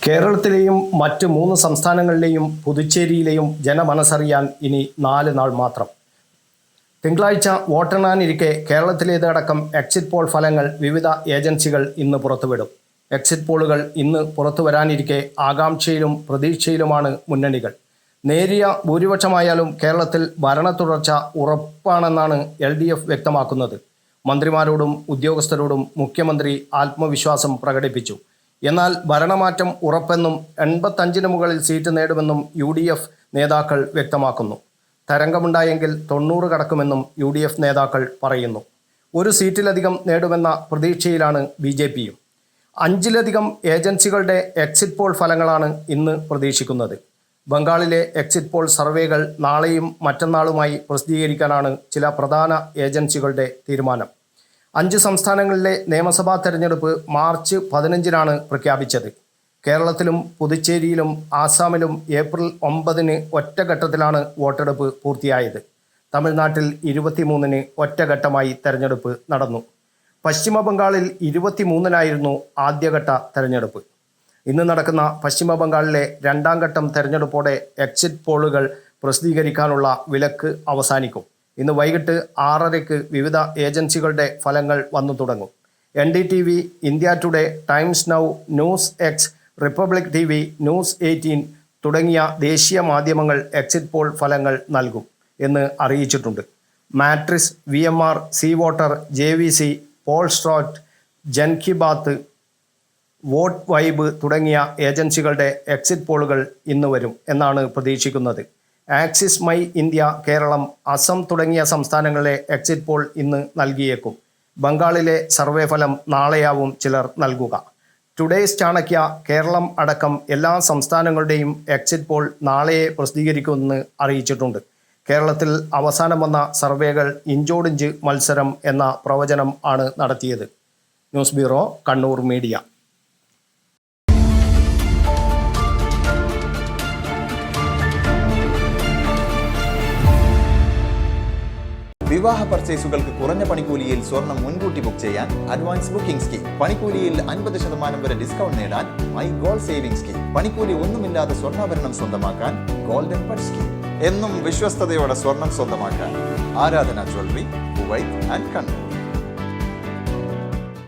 കേരളത്തിലെയും മറ്റ് 3 സംസ്ഥാനങ്ങളിലെയും പുതുച്ചേരിയിലെയും ജനമനസ്സറിയാൻ ഇനി 4 നാൾ മാത്രം. തിങ്കളാഴ്ച വോട്ടെണ്ണാനിരിക്കെ കേരളത്തിലേതടക്കം എക്സിറ്റ് പോൾ ഫലങ്ങൾ വിവിധ ഏജൻസികൾ ഇന്ന് പുറത്തുവിടും. എക്സിറ്റ് പോളുകൾ ഇന്ന് പുറത്തുവരാനിരിക്കെ ആകാംക്ഷയിലും പ്രതീക്ഷയിലുമാണ് മുന്നണികൾ. നേരിയ ഭൂരിപക്ഷമായാലും കേരളത്തിൽ ഭരണത്തുടർച്ച ഉറപ്പാണെന്നാണ് LDF വ്യക്തമാക്കുന്നത്. മന്ത്രിമാരോടും ഉദ്യോഗസ്ഥരോടും മുഖ്യമന്ത്രി ആത്മവിശ്വാസം പ്രകടിപ്പിച്ചു. എന്നാൽ ഭരണമാറ്റം ഉറപ്പെന്നും 85-ന് മുകളിൽ സീറ്റ് നേടുമെന്നും UDF നേതാക്കൾ വ്യക്തമാക്കുന്നു. തരംഗമുണ്ടായെങ്കിൽ 90 കടക്കുമെന്നും UDF നേതാക്കൾ പറയുന്നു. 1 സീറ്റിലധികം നേടുമെന്ന പ്രതീക്ഷയിലാണ് BJPയും. 5-ലധികം ഏജൻസികളുടെ എക്സിറ്റ് പോൾ ഫലങ്ങളാണ് ഇന്ന് പ്രതീക്ഷിക്കുന്നത്. ബംഗാളിലെ എക്സിറ്റ് പോൾ സർവേകൾ നാളെയും മറ്റന്നാളുമായി പ്രസിദ്ധീകരിക്കാനാണ് ചില പ്രധാന ഏജൻസികളുടെ തീരുമാനം. 5 സംസ്ഥാനങ്ങളിലെ നിയമസഭാ തെരഞ്ഞെടുപ്പ് മാർച്ച് 15-നാണ് പ്രഖ്യാപിച്ചത്. കേരളത്തിലും പുതുച്ചേരിയിലും ആസാമിലും ഏപ്രിൽ 9-ന് ഒറ്റഘട്ടത്തിലാണ് വോട്ടെടുപ്പ് പൂർത്തിയായത്. തമിഴ്നാട്ടിൽ 23-ന് ഒറ്റഘട്ടമായി തെരഞ്ഞെടുപ്പ് നടന്നു. പശ്ചിമ ബംഗാളിൽ 23-നായിരുന്നു ആദ്യഘട്ട തെരഞ്ഞെടുപ്പ്. ഇന്ന് നടക്കുന്ന പശ്ചിമ ബംഗാളിലെ 2ാം ഘട്ടം തെരഞ്ഞെടുപ്പോടെ എക്സിറ്റ് പോളുകൾ പ്രസിദ്ധീകരിക്കാനുള്ള വിലക്ക് അവസാനിക്കും. ഇന്ന് വൈകിട്ട് 6:30-ക്ക് വിവിധ ഏജൻസികളുടെ ഫലങ്ങൾ വന്നു തുടങ്ങും. NDTV, India today, times now, news X, republic TV, news 18 തുടങ്ങിയ ദേശീയ മാധ്യമങ്ങൾ എക്സിറ്റ് പോൾ ഫലങ്ങൾ നൽകും എന്ന് അറിയിച്ചിട്ടുണ്ട്. Matrix, VMR, C Voter, JVC, Polstrat, Jan Ki Baat, Vote Vibe തുടങ്ങിയ ഏജൻസികളുടെ എക്സിറ്റ് പോളുകൾ ഇന്ന് വരും എന്നാണ് പ്രതീക്ഷിക്കുന്നത്. Axis My India, Kerala, Assam തുടങ്ങിയ സംസ്ഥാനങ്ങളിലെ എക്സിറ്റ് പോൾ ഇന്ന് നൽകിയേക്കും. ബംഗാളിലെ സർവേ ഫലം നാളെയാവും ചിലർ നൽകുക. ടുഡേയ്സ് ചാണക്യ കേരളം അടക്കം എല്ലാ സംസ്ഥാനങ്ങളുടെയും എക്സിറ്റ് പോൾ നാളെയെ പ്രസിദ്ധീകരിക്കുമെന്ന് അറിയിച്ചിട്ടുണ്ട്. കേരളത്തിൽ അവസാനം വന്ന സർവേകൾ ഇഞ്ചോടിഞ്ച് മത്സരം എന്ന പ്രവചനം ആണ് നടത്തിയത്. News bureau, Kannur media. വിവാഹ പർച്ചേസുകൾക്ക് കുറഞ്ഞ പണിക്കൂലിയിൽ സ്വർണം മുൻകൂട്ടി ബുക്ക് ചെയ്യാൻ അഡ്വാൻസ് ബുക്കിംഗ് സ്കീം. പണിക്കൂലിയിൽ 50% വരെ ഡിസ്കൗണ്ട് നേടാൻ മൈ ഗോൾഡ് സേവിംഗ് സ്കീം. പണിക്കൂലി ഒന്നുമില്ലാതെ സ്വർണ്ണാഭരണം സ്വന്തമാക്കാൻ ഗോൾഡൻ പർച്ച് സ്കീം. എന്നും വിശ്വസ്തയോടെ സ്വർണം സ്വന്തമാക്കാൻ ആരാധന ജ്വല്ലറി, കുവൈറ്റ് ആൻഡ് കണ്ണൂർ.